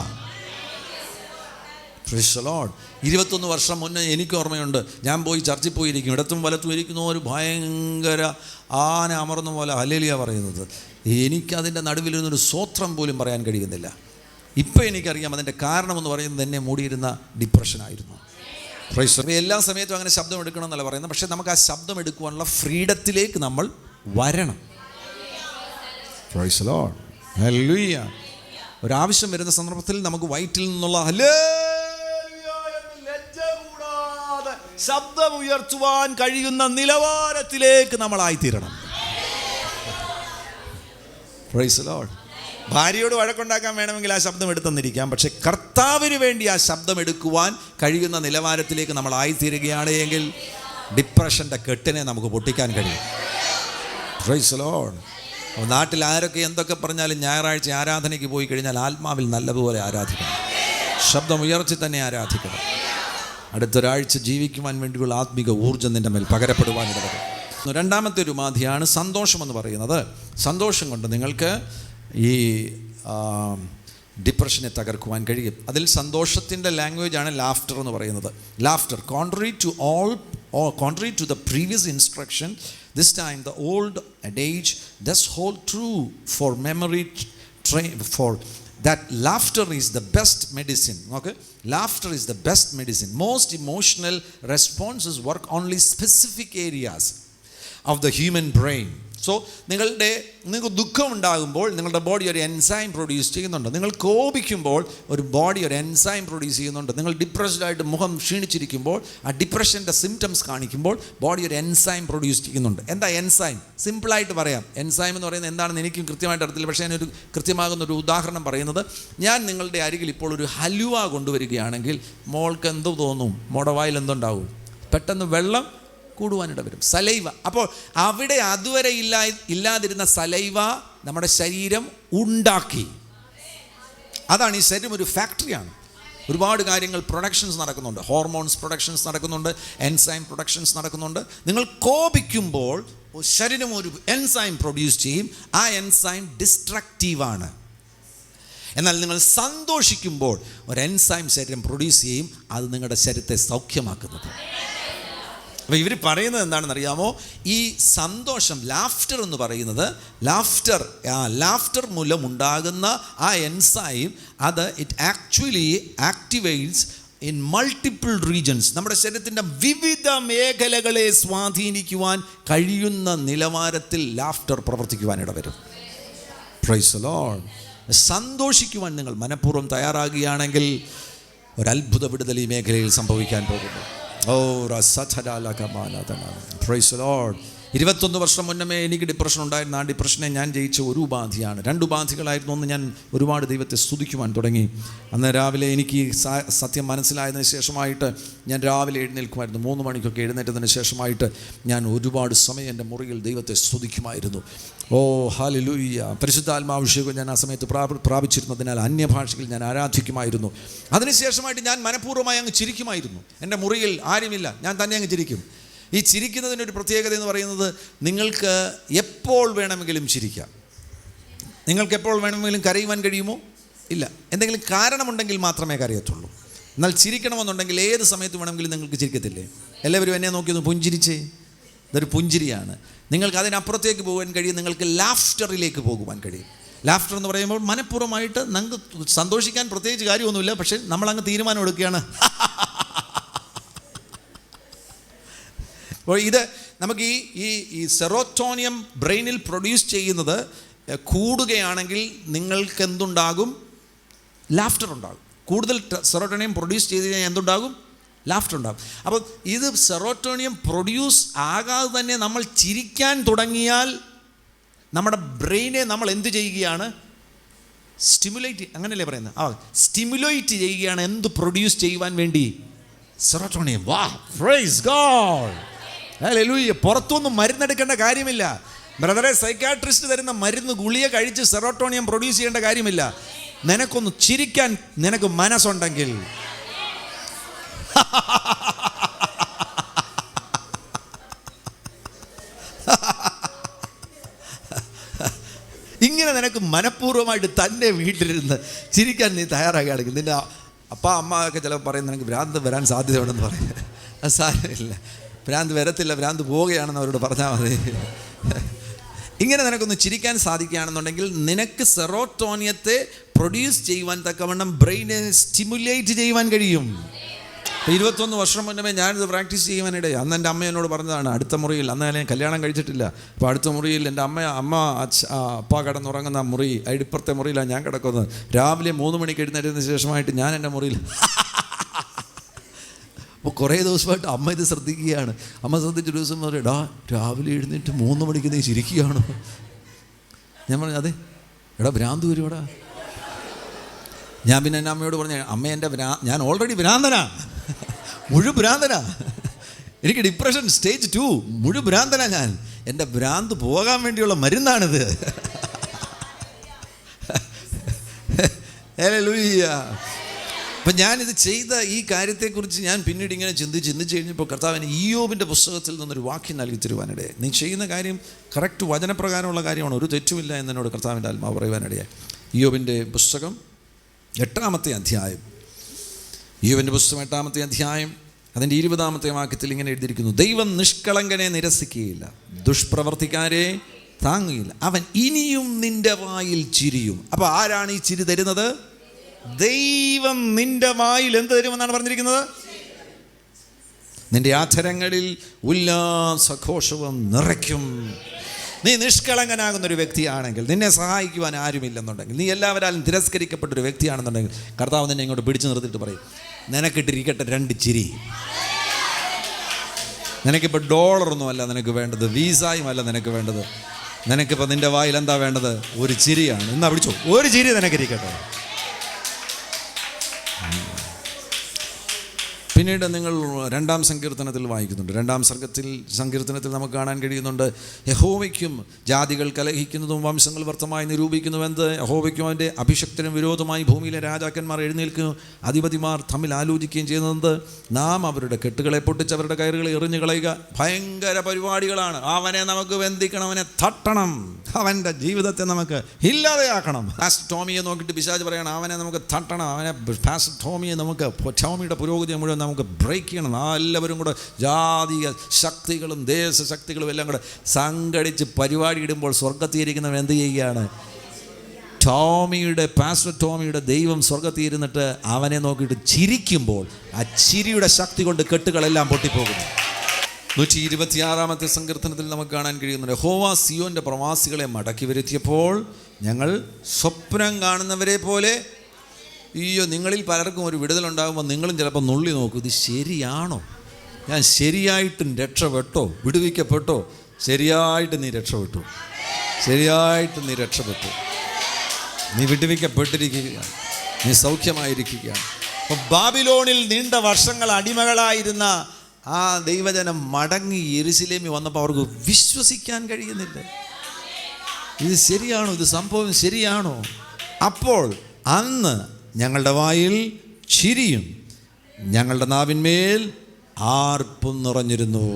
Praise the Lord. 21 വർഷം മുന്നേ എനിക്ക് ഓർമ്മയുണ്ട്, ഞാൻ പോയി ചർച്ചിൽ പോയിരിക്കും, ഇടത്തും വലത്തും ഇരിക്കുന്ന ഒരു ഭയങ്കര ആന അമർന്ന പോലെ ഹല്ലേലൂയ പറയുന്നത്. എനിക്കതിൻ്റെ നടുവിലിരുന്നൊരു സ്വോത്രം പോലും പറയാൻ കഴിയുന്നില്ല. ഇപ്പം എനിക്കറിയാം അതിൻ്റെ കാരണമെന്ന് പറയുന്നത് എന്നെ മൂടിയിരുന്ന ഡിപ്രഷനായിരുന്നു. പ്രൈസ്. എല്ലാ സമയത്തും അങ്ങനെ ശബ്ദം എടുക്കണം എന്നല്ല പറയുന്നത്, പക്ഷേ നമുക്ക് ആ ശബ്ദം എടുക്കുവാനുള്ള ഫ്രീഡത്തിലേക്ക് നമ്മൾ വരണം. Praise the Lord. ഹല്ലേലൂയ. ഒരാവശ്യം വരുന്ന സന്ദർഭത്തിൽ നമുക്ക് വയറ്റിൽ നിന്നുള്ള ലജ്ജ കൂടാതെ ശബ്ദം ഉയർത്തുവാൻ കഴിയുന്ന നിലവാരത്തിലേക്ക് നമ്മളായിത്തീരണം. Praise the Lord. ഭാര്യയോട് വഴക്കുണ്ടാക്കാൻ വേണമെങ്കിൽ ആ ശബ്ദം എടുത്തെന്നിരിക്കാം, പക്ഷെ കർത്താവിന് വേണ്ടി ആ ശബ്ദം എടുക്കുവാൻ കഴിയുന്ന നിലവാരത്തിലേക്ക് നമ്മൾ ആയിത്തീരുകയാണ് എങ്കിൽ ഡിപ്രഷൻ്റെ കെട്ടിനെ നമുക്ക് പൊട്ടിക്കാൻ കഴിയും. Praise the Lord. നാട്ടിൽ ആരൊക്കെ എന്തൊക്കെ പറഞ്ഞാലും ഞായറാഴ്ച ആരാധനയ്ക്ക് പോയി കഴിഞ്ഞാൽ ആത്മാവിൽ നല്ലതുപോലെ ആരാധിക്കണം, ശബ്ദം ഉയർത്തി തന്നെ ആരാധിക്കണം. അടുത്തൊരാഴ്ച ജീവിക്കുവാൻ വേണ്ടിയുള്ള ആത്മിക ഊർജ്ജം നിൻ്റെ മേൽ പകരപ്പെടുവാനിടവരും. രണ്ടാമത്തെ ഒരു ഉപാധിയാണ് സന്തോഷമെന്ന് പറയുന്നത്. സന്തോഷം കൊണ്ട് നിങ്ങൾക്ക് ഈ ഡിപ്രഷനെ തകർക്കുവാൻ കഴിയും. അതിൽ സന്തോഷത്തിൻ്റെ ലാംഗ്വേജാണ് ലാഫ്റ്റർ എന്ന് പറയുന്നത്. Laughter, contrary to the previous instruction, this time the old adage does hold true for memory for that laughter is the best medicine. Okay, laughter is the best medicine. Most emotional responses work only specific areas of the human brain. So നിങ്ങൾക്ക് ദുഃഖം ഉണ്ടാകുമ്പോൾ നിങ്ങളുടെ body ഒരു enzyme produce ചെയ്യുന്നുണ്ട്. നിങ്ങൾ കോപിക്കുമ്പോൾ ഒരു body ഒരു enzyme produce ചെയ്യുന്നുണ്ട്. നിങ്ങൾ ഡിപ്രസ്ഡായിട്ട് മുഖം ക്ഷീണിച്ചിരിക്കുമ്പോൾ ആ ഡിപ്രഷൻ്റെ സിംറ്റംസ് കാണിക്കുമ്പോൾ ബോഡി ഒരു എൻസൈം പ്രൊഡ്യൂസ് ചെയ്യുന്നുണ്ട്. എന്താ എൻസൈം? സിമ്പിളായിട്ട് പറയാം. എൻസൈം എന്ന് പറയുന്നത് എന്താണെന്ന് എനിക്കും കൃത്യമായിട്ട് അറിയത്തില്ല, പക്ഷേ ഞാനൊരു കൃത്യമാകുന്നൊരു ഉദാഹരണം പറയുന്നത്, ഞാൻ നിങ്ങളുടെ അരികിൽ ഇപ്പോൾ ഒരു ഹലുവ കൊണ്ടുവരികയാണെങ്കിൽ മോൾക്ക് എന്തു തോന്നും? മോടെ വായിൽ എന്തുണ്ടാവും? പെട്ടെന്ന് വെള്ളം കൂടുവാനിട വരും, സലൈവ. അപ്പോൾ അവിടെ അതുവരെ ഇല്ലാതിരുന്ന സലൈവ നമ്മുടെ ശരീരം ഉണ്ടാക്കി. അതാണ് ഈ ശരീരം ഒരു ഫാക്ടറിയാണ്. ഒരുപാട് കാര്യങ്ങൾ പ്രൊഡക്ഷൻസ് നടക്കുന്നുണ്ട്, ഹോർമോൺസ് പ്രൊഡക്ഷൻസ് നടക്കുന്നുണ്ട്, എൻസൈം പ്രൊഡക്ഷൻസ് നടക്കുന്നുണ്ട്. നിങ്ങൾ കോപിക്കുമ്പോൾ ശരീരം ഒരു എൻസൈം പ്രൊഡ്യൂസ് ചെയ്യും. ആ എൻസൈം ഡിസ്ട്രക്റ്റീവാണ്. എന്നാൽ നിങ്ങൾ സന്തോഷിക്കുമ്പോൾ ഒരു എൻസൈം ശരീരം പ്രൊഡ്യൂസ് ചെയ്യും, അത് നിങ്ങളുടെ ശരീരത്തെ സൗഖ്യമാക്കുന്നത്. അപ്പോൾ ഇവർ പറയുന്നത് എന്താണെന്ന് അറിയാമോ? ഈ സന്തോഷം, ലാഫ്റ്റർ എന്ന് പറയുന്നത്, ലാഫ്റ്റർ മൂലം ഉണ്ടാകുന്ന ആ എൻസൈം, അത് it actually activates in multiple regions. നമ്മുടെ ശരീരത്തിൻ്റെ വിവിധ മേഖലകളെ സ്വാധീനിക്കുവാൻ കഴിയുന്ന നിലവാരത്തിൽ ലാഫ്റ്റർ പ്രവർത്തിക്കുവാനിട വരും. Praise the Lord. സന്തോഷിക്കുവാൻ നിങ്ങൾ മനഃപൂർവ്വം തയ്യാറാകുകയാണെങ്കിൽ ഒരത്ഭുത വിടുതൽ ഈ മേഖലയിൽ സംഭവിക്കാൻ പോകുന്നു. Praise the Lord. 21 വർഷം മുന്നമേ എനിക്ക് ഡിപ്രഷൻ ഉണ്ടായിരുന്നു. ആ ഡിപ്രഷനെ ഞാൻ ജയിച്ച ഒരു ഉപാധിയാണ്. 2 ഉപാധികളായിരുന്നു. ഒന്ന്, ഞാൻ ഒരുപാട് ദൈവത്തെ സ്തുതിക്കുവാൻ തുടങ്ങി. അന്ന് രാവിലെ എനിക്ക് സത്യം മനസ്സിലായതിനു ശേഷമായിട്ട് ഞാൻ രാവിലെ എഴുന്നേൽക്കുമായിരുന്നു. 3 മണിക്കൊക്കെ എഴുന്നേറ്റതിന് ശേഷമായിട്ട് ഞാൻ ഒരുപാട് സമയം എൻ്റെ മുറിയിൽ ദൈവത്തെ സ്തുതിക്കുമായിരുന്നു. ഹല്ലേലൂയ. പരിശുദ്ധാത്മാഭിഷേകം ഞാൻ ആ സമയത്ത് പ്രാപിച്ചിരുന്നതിനാൽ അന്യഭാഷയിൽ ഞാൻ ആരാധിക്കുമായിരുന്നു. അതിനുശേഷമായിട്ട് ഞാൻ മനഃപൂർവ്വമായി അങ്ങ് ചിരിക്കുമായിരുന്നു. എൻ്റെ മുറിയിൽ ആരുമില്ല, ഞാൻ തന്നെ അങ്ങ് ചിരിക്കും. ഈ ചിരിക്കുന്നതിനൊരു പ്രത്യേകത എന്ന് പറയുന്നത്, നിങ്ങൾക്ക് എപ്പോൾ വേണമെങ്കിലും ചിരിക്കാം. നിങ്ങൾക്ക് എപ്പോൾ വേണമെങ്കിലും കരയുവാൻ കഴിയുമോ? ഇല്ല. എന്തെങ്കിലും കാരണമുണ്ടെങ്കിൽ മാത്രമേ കരയത്തുള്ളൂ. എന്നാൽ ചിരിക്കണമെന്നുണ്ടെങ്കിൽ ഏത് സമയത്ത് വേണമെങ്കിലും നിങ്ങൾക്ക് ചിരിക്കത്തില്ലേ? എല്ലാവരും എന്നെ നോക്കിയൊന്ന് പുഞ്ചിരിച്ചേ. ഇതൊരു പുഞ്ചിരിയാണ്. നിങ്ങൾക്ക് അതിനപ്പുറത്തേക്ക് പോകാൻ കഴിയും. നിങ്ങൾക്ക് ലാഫ്റ്ററിലേക്ക് പോകുവാൻ കഴിയും. ലാഫ്റ്റർ എന്ന് പറയുമ്പോൾ മനഃപൂർവ്വമായിട്ട് നമുക്ക് സന്തോഷിക്കാൻ പ്രത്യേകിച്ച് കാര്യമൊന്നുമില്ല, പക്ഷേ നമ്മളങ്ങ് തീരുമാനം എടുക്കുകയാണ്. അപ്പോൾ ഇത് നമുക്ക് ഈ സെറോട്ടോണിയം ബ്രെയിനിൽ പ്രൊഡ്യൂസ് ചെയ്യുന്നത് കൂടുകയാണെങ്കിൽ നിങ്ങൾക്ക് എന്തുണ്ടാകും? ലാഫ്റ്റർ ഉണ്ടാകും. കൂടുതൽ സെറോട്ടോണിയം പ്രൊഡ്യൂസ് ചെയ്ത് കഴിഞ്ഞാൽ എന്തുണ്ടാകും? ലാഫ്റ്റർ ഉണ്ടാകും. അപ്പോൾ ഇത് സെറോട്ടോണിയം പ്രൊഡ്യൂസ് ആകാതെ തന്നെ നമ്മൾ ചിരിക്കാൻ തുടങ്ങിയാൽ നമ്മുടെ ബ്രെയിനെ നമ്മൾ എന്ത് ചെയ്യുകയാണ്? സ്റ്റിമുലേറ്റ്, അങ്ങനെയല്ലേ പറയുന്നത്? സ്റ്റിമുലേറ്റ് ചെയ്യുകയാണ്. എന്ത് പ്രൊഡ്യൂസ് ചെയ്യുവാൻ വേണ്ടി? സെറോട്ടോണിയം. വാ, പ്രൈസ് ഗോഡ്, ഹല്ലേലൂയ. പുറത്തൊന്നും മരുന്നെടുക്കേണ്ട കാര്യമില്ല ബ്രദറെ. സൈക്കാട്രിസ്റ്റ് തരുന്ന മരുന്ന് ഗുളിക കഴിച്ച് സെറോട്ടോണിയം പ്രൊഡ്യൂസ് ചെയ്യേണ്ട കാര്യമില്ല. നിനക്കൊന്ന് ചിരിക്കാൻ നിനക്ക് മനസ്സുണ്ടെങ്കിൽ ഇങ്ങനെ നിനക്ക് മനഃപൂർവ്വമായിട്ട് തന്നെ വീട്ടിലിരുന്ന് ചിരിക്കാൻ നീ തയ്യാറാകുകയാണെങ്കിൽ നിൻ്റെ അപ്പ അമ്മ ഒക്കെ ചിലപ്പോൾ പറയും നിനക്ക് ഭ്രാന്ത് വരാൻ സാധ്യതയുണ്ടെന്ന് പറയും. അത് സാരമില്ല, ഭ്രാന്ത് വരത്തില്ല, ഭ്രാന്ത് പോവുകയാണെന്ന് അവരോട് പറഞ്ഞാൽ മതി. ഇങ്ങനെ നിനക്കൊന്ന് ചിരിക്കാൻ സാധിക്കുകയാണെന്നുണ്ടെങ്കിൽ നിനക്ക് സെറോട്ടോണിയത്തെ പ്രൊഡ്യൂസ് ചെയ്യുവാൻ തക്കവണ്ണം ബ്രെയിനെ സ്റ്റിമുലേറ്റ് ചെയ്യുവാൻ കഴിയും. 21 വർഷം മുന്നേ ഞാനിത് പ്രാക്ടീസ് ചെയ്യുവാനിടയിൽ അന്ന് എൻ്റെ അമ്മ എന്നോട് പറഞ്ഞതാണ്, അടുത്ത മുറിയിൽ, അന്ന് ഞാൻ കല്യാണം കഴിച്ചിട്ടില്ല, അപ്പോൾ അടുത്ത മുറിയിൽ എൻ്റെ അപ്പ കിടന്നുറങ്ങുന്ന മുറി, ഇപ്പുറത്തെ മുറിയിലാണ് ഞാൻ കിടക്കുന്നത്. രാവിലെ 3 മണിക്ക് എഴുന്നേറ്റതിന് ശേഷമായിട്ട് ഞാൻ എൻ്റെ മുറിയിൽ. അപ്പോൾ കുറേ ദിവസമായിട്ട് അമ്മ ഇത് ശ്രദ്ധിക്കുകയാണ്. അമ്മ ശ്രദ്ധിച്ച ദിവസം പറയും, എടാ രാവിലെ എഴുന്നേറ്റ് 3 മണിക്ക് നീ ചിരിക്കുകയാണോ? ഞാൻ പറഞ്ഞു, അതെ എടാ ഭ്രാന്ത് വരുവാടാ. ഞാൻ പിന്നെ എൻ്റെ അമ്മയോട് പറഞ്ഞു, അമ്മ എൻ്റെ ഞാൻ ഓൾറെഡി ഭ്രാന്തനാ, മുഴുഭ്രാന്തനാ. എനിക്ക് ഡിപ്രഷൻ സ്റ്റേജ് 2, മുഴുഭ്രാന്തനാ ഞാൻ. എൻ്റെ ഭ്രാന്ത് പോകാൻ വേണ്ടിയുള്ള മരുന്നാണിത്. ഹല്ലേലൂയ. അപ്പം ഞാനിത് ചെയ്ത ഈ കാര്യത്തെക്കുറിച്ച് ഞാൻ പിന്നീട് ഇങ്ങനെ ചിന്തിച്ച് കഴിഞ്ഞപ്പോൾ കർത്താവിന് ഇയ്യോബിൻ്റെ പുസ്തകത്തിൽ നിന്നൊരു വാക്യം നൽകി തരുവാനിടയായി. നീ ചെയ്യുന്ന കാര്യം കറക്റ്റ് വചനപ്രകാരമുള്ള കാര്യമാണ്, ഒരു തെറ്റുമില്ല എന്നോട് കർത്താവിൻ്റെ ആത്മാവ് പറയുവാനിടയായി. ഇയ്യോബിൻ്റെ പുസ്തകം 8-ാമത്തെ അധ്യായം, ഇയ്യോബിൻ്റെ പുസ്തകം 8-ാമത്തെ അധ്യായം അതിൻ്റെ 20-ാമത്തെ വാക്യത്തിൽ ഇങ്ങനെ എഴുതിയിരിക്കുന്നു, ദൈവം നിഷ്കളങ്കനെ നിരസിക്കുകയില്ല, ദുഷ്പ്രവർത്തിക്കാരെ താങ്ങുകയില്ല, അവൻ ഇനിയും നിന്റെ വായിൽ ചിരിയും. അപ്പോൾ ആരാണ് ഈ ചിരി തരുന്നത്? ദൈവം നിന്റെ വായിൽ എന്ത് തരുമെന്നാണ് പറഞ്ഞിരിക്കുന്നത്? നിന്റെ ആധരങ്ങളിൽ ഉല്ലാസഘോഷവും നിറയ്ക്കും. നീ നിഷ്കളങ്കനാകുന്നൊരു വ്യക്തിയാണെങ്കിൽ, നിന്നെ സഹായിക്കുവാൻ ആരുമില്ലെന്നുണ്ടെങ്കിൽ, നീ എല്ലാവരാലും തിരസ്കരിക്കപ്പെട്ടൊരു വ്യക്തിയാണെന്നുണ്ടെങ്കിൽ, കർത്താവ് നിന്നെ ഇങ്ങോട്ട് പിടിച്ചു നിർത്തിയിട്ട് പറയും, നിനക്കിട്ടിരിക്കട്ടെ 2 ചിരി. നിനക്കിപ്പോൾ $ഒന്നുമല്ല നിനക്ക് വേണ്ടത്, വീസായുമല്ല നിനക്ക് വേണ്ടത്. നിനക്കിപ്പോൾ നിൻ്റെ വായിൽ എന്താ വേണ്ടത്? ഒരു ചിരിയാണ്. എന്നാ പിടിച്ചോ, ഒരു ചിരി നിനക്കിരിക്കട്ടെ. പിന്നീട് നിങ്ങൾ 2-ാം സങ്കീർത്തനത്തിൽ വായിക്കുന്നുണ്ട്. 2-ാം സങ്കീർത്തനത്തിൽ നമുക്ക് കാണാൻ കഴിയുന്നുണ്ട്, യഹോവയ്ക്കും ജാതികൾ കലഹിക്കുന്നതും വംശങ്ങൾ വ്യർത്ഥമായി നിരൂപിക്കുന്നുവെന്ത്, യഹോവയ്ക്കും അവൻ്റെ അഭിഷക്തനും വിരോധമായി ഭൂമിയിലെ രാജാക്കന്മാർ എഴുന്നേൽക്കുകയും അധിപതിമാർ തമ്മിൽ ആലോചിക്കുകയും ചെയ്യുന്നത്, നാം അവരുടെ കെട്ടുകളെ പൊട്ടിച്ച് അവരുടെ കയറുകളെ എറിഞ്ഞു കളയുക. ഭയങ്കര പരിപാടികളാണ്. അവനെ നമുക്ക് ബന്ധിക്കണം, അവനെ തട്ടണം, അവൻ്റെ ജീവിതത്തെ നമുക്ക് ഇല്ലാതെയാക്കണം. പാസ്റ്റർ ടോമിയെ നോക്കിയിട്ട് പിശാച് പറയണം, അവനെ നമുക്ക് തട്ടണം, അവനെ പാസ്റ്റർ ടോമിയെ നമുക്ക്, ടോമിയുടെ പുരോഗതി മുഴുവൻ നമുക്ക് ബ്രേക്ക് ചെയ്യണം. എല്ലാവരും കൂടെ ജാതീയ ശക്തികളും ദേശശക്തികളും എല്ലാം കൂടെ സംഘടിച്ച് പരിപാടി ഇടുമ്പോൾ സ്വർഗത്തിയിരിക്കുന്നവൻ എന്ത് ചെയ്യുകയാണ്? പാസ്റ്റർ ടോമിയുടെ ദൈവം സ്വർഗത്തിയിരുന്നിട്ട് അവനെ നോക്കിയിട്ട് ചിരിക്കുമ്പോൾ ആ ചിരിയുടെ ശക്തി കൊണ്ട് കെട്ടുകളെല്ലാം പൊട്ടിപ്പോകുന്നു. 126-ാമത്തെ സങ്കീർത്തനത്തിൽ നമുക്ക് കാണാൻ കഴിയുന്നുണ്ട്, യഹോവ സിയോന്റെ പ്രവാസികളെ മടക്കി വരുത്തിയപ്പോൾ ഞങ്ങൾ സ്വപ്നം കാണുന്നവരെ പോലെ. അയ്യോ, നിങ്ങളിൽ പലർക്കും ഒരു വിടുതലുണ്ടാകുമ്പോൾ നിങ്ങളും ചിലപ്പോൾ നുള്ളി നോക്കും, ഇത് ശരിയാണോ? ഞാൻ ശരിയായിട്ടും രക്ഷപ്പെട്ടോ, വിടുവിക്കപ്പെട്ടോ? ശരിയായിട്ട് നീ രക്ഷപ്പെട്ടു, ശരിയായിട്ട് നീ രക്ഷപ്പെട്ടു, നീ വിടുവിക്കപ്പെട്ടിരിക്കുകയാണ്, നീ സൗഖ്യമായിരിക്കുകയാണ്. അപ്പോൾ ബാബിലോണിൽ നീണ്ട വർഷങ്ങൾ അടിമകളായിരുന്ന ആ ദൈവജനം മടങ്ങി യെരുശലേമിൽ വന്നപ്പോൾ അവർക്ക് വിശ്വസിക്കാൻ കഴിയുന്നില്ല. ഇത് ശരിയാണോ? ഇത് സംഭവം ശരിയാണോ? അപ്പോൾ അന്ന് ഞങ്ങളുടെ വായിൽ ചിരിയും ഞങ്ങളുടെ നാവിന്മേൽ ആർപ്പും നിറഞ്ഞിരുന്നു.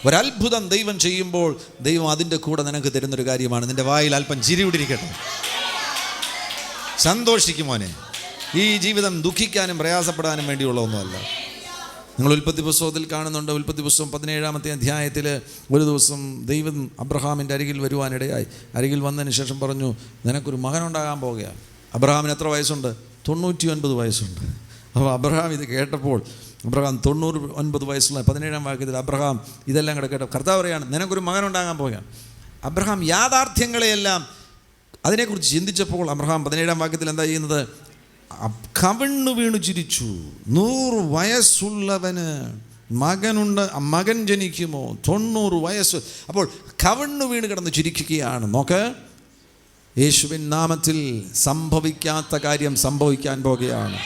ഒരത്ഭുതം ദൈവം ചെയ്യുമ്പോൾ ദൈവം അതിൻ്റെ കൂടെ നിനക്ക് തരുന്നൊരു കാര്യമാണ്, നിൻ്റെ വായിൽ അല്പം ചിരി വിടിരിക്കട്ടെ. സന്തോഷിക്കും മോനെ. ഈ ജീവിതം ദുഃഖിക്കാനും പ്രയാസപ്പെടാനും വേണ്ടിയുള്ള ഒന്നുമല്ല. നിങ്ങൾ ഉൽപ്പത്തി പുസ്തകത്തിൽ കാണുന്നുണ്ട്. ഉൽപ്പത്തി പുസ്തകം 17-ാമത്തെ അധ്യായത്തിൽ ഒരു ദിവസം ദൈവം അബ്രഹാമിൻ്റെ അരികിൽ വരുവാനിടയായി. അരികിൽ വന്നതിന് ശേഷം പറഞ്ഞു, നിനക്കൊരു മകനുണ്ടാകാൻ പോകുകയാണ്. അബ്രഹാമിന് എത്ര വയസ്സുണ്ട്? 99 വയസ്സുണ്ട്. അപ്പോൾ അബ്രഹാം ഇത് കേട്ടപ്പോൾ, അബ്രഹാം 99 വയസ്സുള്ള 17-ാം വാക്യത്തിൽ അബ്രഹാം ഇതെല്ലാം കൂടെ കേട്ട കർത്താവ് പറയാണ്, നിനക്കൊരു മകനുണ്ടാകാൻ പോകുകയാണ്. അബ്രഹാം യാഥാർത്ഥ്യങ്ങളെയെല്ലാം അതിനെക്കുറിച്ച് ചിന്തിച്ചപ്പോൾ അബ്രഹാം 17-ാം വാക്യത്തിൽ എന്താ ചെയ്യുന്നത്? കവിണ്ണു വീണു ചിരിച്ചു. 100 വയസ്സുള്ളവന് മകൻ ജനിക്കുമോ? 90 വയസ്സ്. അപ്പോൾ കവിണ്ണു വീണ് കിടന്ന് ചിരിക്കുകയാണ്. നോക്ക്, യേശുവിൻ നാമത്തിൽ സംഭവിക്കാത്ത കാര്യം സംഭവിക്കാൻ പോകുകയാണ്.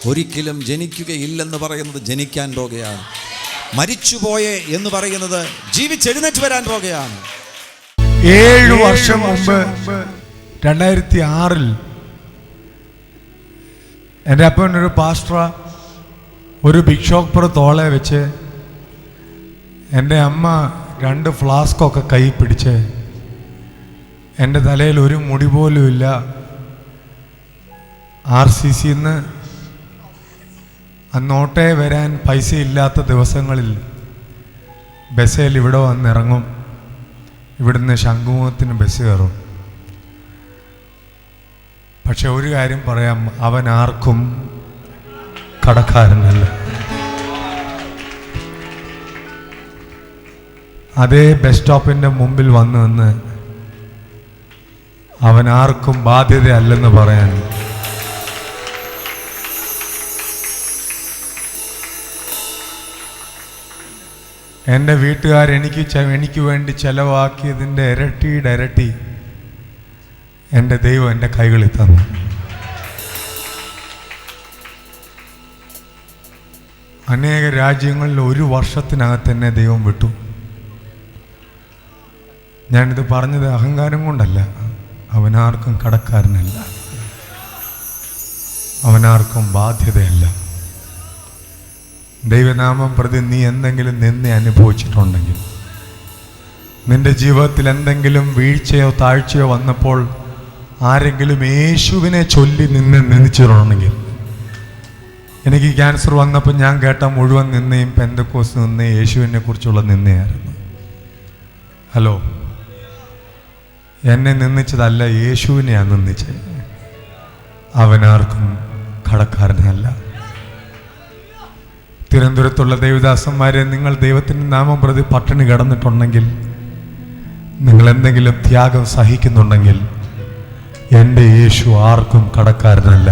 ഒരിക്കലും ജനിക്കുകയില്ലെന്ന് പറയുന്നത് ജനിക്കാൻ പോകുകയാണ്. മരിച്ചുപോയേ എന്ന് പറയുന്നത് ജീവിച്ചെഴുന്നേറ്റ് വരാൻ പോകുകയാണ്. 7 വർഷം മുമ്പ് 2006 എൻ്റെ അപ്പൻ ഒരു പാസ്റ്റർ ഒരു ബിഗ് ഷോപ്പർ തോളെ വെച്ച് എൻ്റെ അമ്മ 2 ഫ്ലാസ്കൊക്കെ കൈ പിടിച്ച് എൻ്റെ തലയിൽ ഒരു മുടി പോലും ഇല്ല. RCCന്ന് അന്നോട്ടേ വരാൻ പൈസ ഇല്ലാത്ത ദിവസങ്ങളിൽ ബസ്സിൽ ഇവിടെ വന്നിറങ്ങും. ഇവിടുന്ന് ശംഖുമുഖത്തിന് ബസ് കയറും. പക്ഷെ ഒരു കാര്യം പറയാം, അവൻ ആർക്കും കടക്കാരനല്ല. അതേ ബസ് സ്റ്റോപ്പിൻ്റെ മുമ്പിൽ വന്ന് നിന്ന് അവൻ ആർക്കും ബാധ്യതയല്ലെന്ന് പറയാൻ എൻ്റെ വീട്ടുകാർ എനിക്ക് വേണ്ടി ചെലവാക്കിയതിൻ്റെ ഇരട്ടി എൻ്റെ ദൈവം എൻ്റെ കൈകളിൽ തന്നു. അനേക രാജ്യങ്ങളിൽ 1 വർഷത്തിനകത്ത് തന്നെ ദൈവം വിട്ടു. ഞാനിത് പറഞ്ഞത് അഹങ്കാരം കൊണ്ടല്ല. അവനാർക്കും കടക്കാരനല്ല, അവനാർക്കും ബാധ്യതയല്ല. ദൈവനാമം പ്രതി നീ എന്തെങ്കിലും നിന്നെ അനുഭവിച്ചിട്ടുണ്ടെങ്കിൽ, നിന്റെ ജീവിതത്തിൽ എന്തെങ്കിലും വീഴ്ചയോ താഴ്ചയോ വന്നപ്പോൾ ആരെങ്കിലും യേശുവിനെ ചൊല്ലി നിന്നെ നിന്ദിച്ചിട്ടുണ്ടെങ്കിൽ, എനിക്ക് ക്യാൻസർ വന്നപ്പോൾ ഞാൻ കേട്ട മുഴുവൻ നിന്നയും പെന്തക്കോസ് നിന്നേ യേശുവിനെ കുറിച്ചുള്ള നിന്നയായിരുന്നു. ഹലോ, എന്നെ നിന്ദിച്ചതല്ല, യേശുവിനെയാണ് നിന്ദിച്ചത്. അവനാർക്കും കടക്കാരനല്ല. തിരുവനന്തപുരത്തുള്ള ദൈവദാസന്മാരെ, നിങ്ങൾ ദൈവത്തിൻ്റെ നാമം പ്രതി പട്ടിണി കിടന്നിട്ടുണ്ടെങ്കിൽ, നിങ്ങൾ എന്തെങ്കിലും ത്യാഗം സഹിക്കുന്നുണ്ടെങ്കിൽ, എൻ്റെ യേശു ആർക്കും കടക്കാരനല്ല.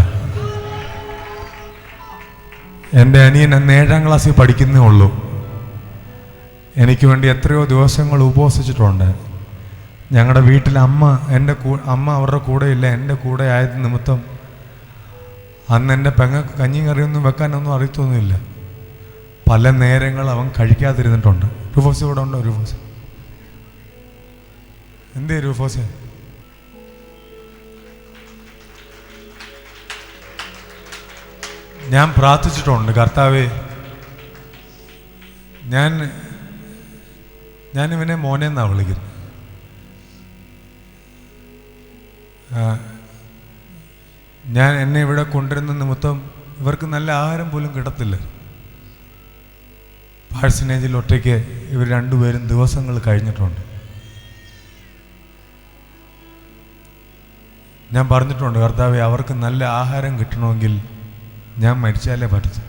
എൻ്റെ അനിയൻ അന്ന് 7-ാം ക്ലാസ്സിൽ പഠിക്കുന്നേ ഉള്ളൂ. എനിക്ക് വേണ്ടി എത്രയോ ദിവസങ്ങൾ ഉപവസിച്ചിട്ടുണ്ട്. ഞങ്ങളുടെ വീട്ടിൽ അമ്മ അവരുടെ കൂടെ ഇല്ല, എൻ്റെ കൂടെ ആയത് നിമിത്തം അന്ന് എൻ്റെ പെങ്ങൾക്ക് കഞ്ഞിയും കറിയൊന്നും വെക്കാനൊന്നും അറിയത്തൊന്നുമില്ല. പല നേരങ്ങൾ അവൻ കഴിക്കാതിരുന്നിട്ടുണ്ട്. രൂഫോസ് ഇവിടെ ഉണ്ടോ? രൂഫോസ് എന്തേ? രൂഫോസ് ഞാൻ പ്രാർത്ഥിച്ചിട്ടുണ്ട്, കർത്താവേ, ഞാൻ ഇവനെ മോനെന്നാണ് വിളിക്കുന്നത്. എന്നെ ഇവിടെ കൊണ്ടുവരുന്ന നിമിത്തം ഇവർക്ക് നല്ല ആഹാരം പോലും കിട്ടത്തില്ല. പാഴ്സനേജിൽ ഒറ്റയ്ക്ക് ഇവർ 2 പേരും ദിവസങ്ങൾ കഴിഞ്ഞിട്ടുണ്ട്. ഞാൻ പറഞ്ഞിട്ടുണ്ട്, കർത്താവേ, അവർക്ക് നല്ല ആഹാരം കിട്ടണമെങ്കിൽ ഞാൻ മരിച്ചാലേ പറ്റൂ.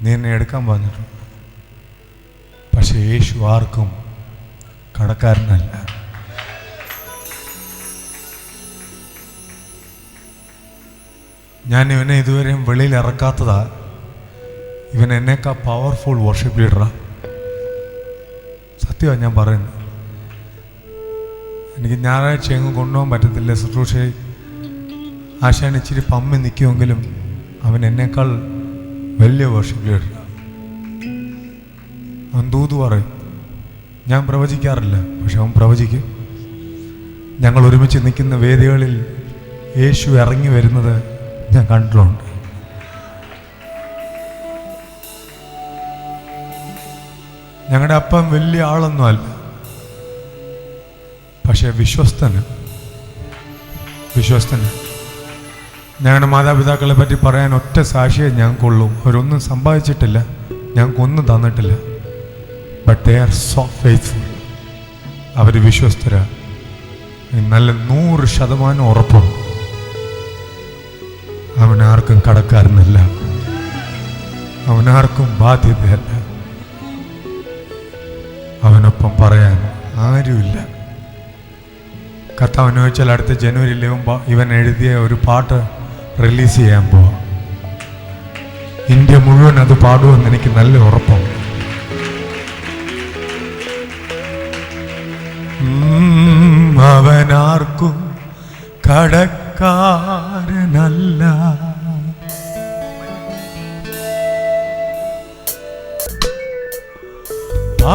നീ എന്നെ എടുക്കാൻ പറഞ്ഞിട്ടുണ്ട്. പക്ഷെ യേശു ആർക്കും കടക്കാരനല്ല. ഞാൻ ഇവനെ ഇതുവരെയും വെളിയിൽ ഇറക്കാത്തതാ. ഇവൻ എന്നേക്കാൾ പവർഫുൾ വർഷിപ്പ് ലീഡറാ. സത്യമാണ് ഞാൻ പറയുന്നത്. എനിക്ക് ഞായറാഴ്ച എങ്ങും കൊണ്ടുപോകാൻ പറ്റത്തില്ല. ശുശ്രൂഷ ആശാൻ ഇച്ചിരി പമ്മി നിൽക്കുമെങ്കിലും അവൻ എന്നേക്കാൾ വലിയ വർഷിപ്പ് ലീഡറാണ്. അവൻ ദൂത് പറയും. ഞാൻ പ്രവചിക്കാറില്ല, പക്ഷെ അവൻ പ്രവചിക്കും. ഞങ്ങൾ ഒരുമിച്ച് നിൽക്കുന്ന വേദികളിൽ യേശു ഇറങ്ങി വരുന്നത് ഞാൻ കണ്ടിട്ടുണ്ട്. ഞങ്ങളുടെ അപ്പം വലിയ ആളൊന്നും അല്ല, പക്ഷേ വിശ്വസ്തന്. ഞങ്ങളുടെ മാതാപിതാക്കളെ പറ്റി പറയാൻ ഒറ്റ സാക്ഷിയെ ഞങ്ങൾക്കുള്ളൂ. അവരൊന്നും സമ്പാദിച്ചിട്ടില്ല, ഞങ്ങൾക്കൊന്നും തന്നിട്ടില്ല. But they are so faithful. അവർ വിശ്വസ്തരാ. നല്ല 100% ഉറപ്പുണ്ട്. അവനാർക്കും കടക്കാരനല്ല, അവനാർക്കും ബാധ്യതയല്ല. അവനൊപ്പം പറയാൻ ആരുമില്ല. കർത്താവിനെ ചോദിച്ചാൽ അടുത്ത ജനുവരിയിൽ ഇവൻ എഴുതിയ ഒരു പാട്ട് റിലീസ് ചെയ്യാൻ പോവാം. ഇന്ത്യ മുഴുവൻ അത് പാടുമെന്ന് എനിക്ക് നല്ല ഉറപ്പാണ്. അവനാർക്കും കടക്കാരനല്ല,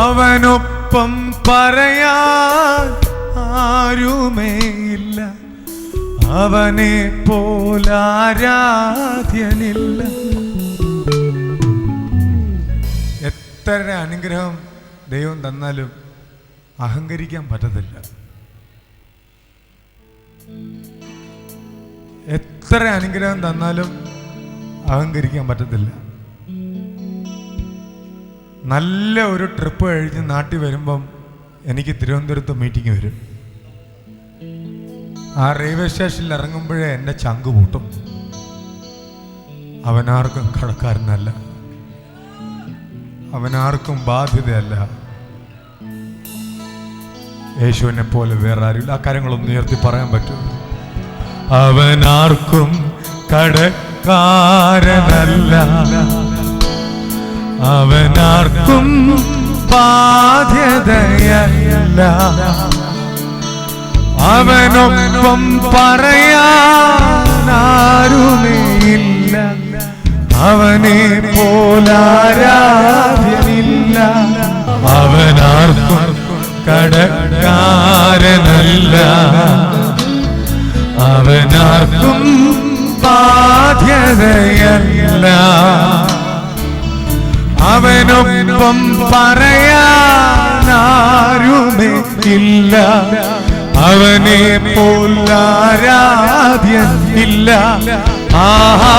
അവനൊപ്പം പറയാൻ ആരുമേയില്ല, അവനെ പോലാരാധ്യനില്ല. എത്ര അനുഗ്രഹം ദൈവം തന്നാലും അഹങ്കരിക്കാൻ പറ്റത്തില്ല. എത്ര അനുഗ്രഹം തന്നാലും അഹങ്കരിക്കാൻ പറ്റത്തില്ല. നല്ല ഒരു ട്രിപ്പ് കഴിഞ്ഞ് നാട്ടിൽ വരുമ്പം എനിക്ക് തിരുവനന്തപുരത്ത് മീറ്റിംഗ് വരും. ആ റെയിൽവേ സ്റ്റേഷനിൽ ഇറങ്ങുമ്പോഴേ എൻ്റെ ചങ്ക് പൂട്ടും. അവനാർക്കും കടക്കാരനല്ല, അവനാർക്കും ബാധ്യതയല്ല. യേശുവിനെ പോലെ വേറെ ആരും ആ കാര്യങ്ങളൊന്നും ഉയർത്തി പറയാൻ പറ്റും. അവനാർക്കും കടക്കാരനല്ല, അവനാർക്കും ബാധ്യതയല്ല, അവനൊപ്പം പറയാനാരുമേയില്ല, അവനെ പോലാരാധ്യനില്ല. അവനാർക്കും കടക്കാരനല്ല, അവനാർക്കും ബാധ്യതയല്ല, അവനൊപ്പം പറയാനാരുമേ ഇല്ല, അവനെ പോലാരാധ്യൻ ഇല്ല. ആഹാ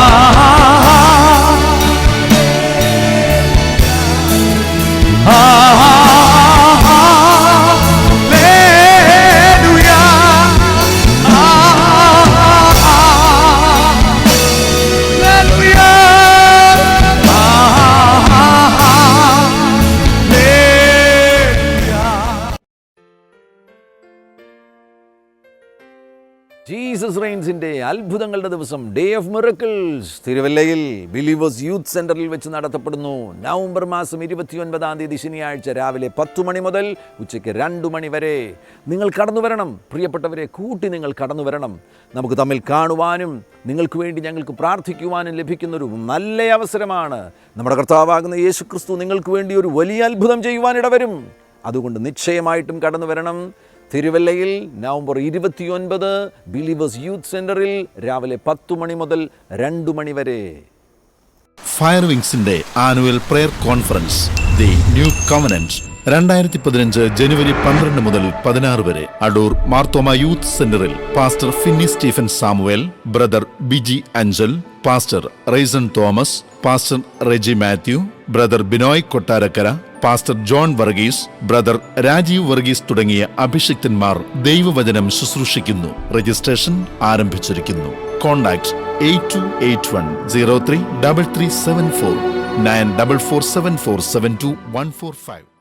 ജീസസ് റെയിൻസിൻ്റെ അത്ഭുതങ്ങളുടെ ദിവസം, ഡേ ഓഫ് മിറക്കിൾസ്, തിരുവല്ലയിൽ ബിലീവേഴ്സ് യൂത്ത് സെൻ്ററിൽ വെച്ച് നടത്തപ്പെടുന്നു. നവംബർ മാസം 29 ശനിയാഴ്ച രാവിലെ 10 മണി മുതൽ ഉച്ചയ്ക്ക് 2 മണി വരെ. നിങ്ങൾ കടന്നു വരണം പ്രിയപ്പെട്ടവരെ, കൂട്ടി നിങ്ങൾ കടന്നു വരണം. നമുക്ക് തമ്മിൽ കാണുവാനും നിങ്ങൾക്ക് വേണ്ടി ഞങ്ങൾക്ക് പ്രാർത്ഥിക്കുവാനും ലഭിക്കുന്നൊരു നല്ല അവസരമാണ്. നമ്മുടെ കർത്താവാകുന്ന യേശു ക്രിസ്തു നിങ്ങൾക്ക് വേണ്ടി ഒരു വലിയ അത്ഭുതം ചെയ്യുവാനിടവരും. അതുകൊണ്ട് നിശ്ചയമായിട്ടും കടന്നു വരണം. തിരുവല്ലയിൽ നവംബർ 29 ബിലീവേഴ്സ് യൂത്ത് സെൻ്ററിൽ രാവിലെ 10 മണി മുതൽ 2 മണി വരെ. ഫയർ വിങ്സിന്റെ annual prayer conference the new covenant 2015 ജനുവരി 12 മുതൽ 16 വരെ അടൂർ മാർത്തോമ യൂത്ത് സെന്ററിൽ pastor Finny Stephen Samuel, brother Biji Anchal, pastor Raison Thomas, pastor Reji Mathew, brother Binoy Kottarakkara, pastor John Varghese, brother Rajeev Varghese തുടങ്ങിയ അഭിഷിക്തന്മാർ ദൈവവചനം ശുശ്രൂഷിക്കുന്നു. രജിസ്ട്രേഷൻ ആരംഭിച്ചിരിക്കുന്നു. കോൺടാക്ട് 8281033374 9447472145.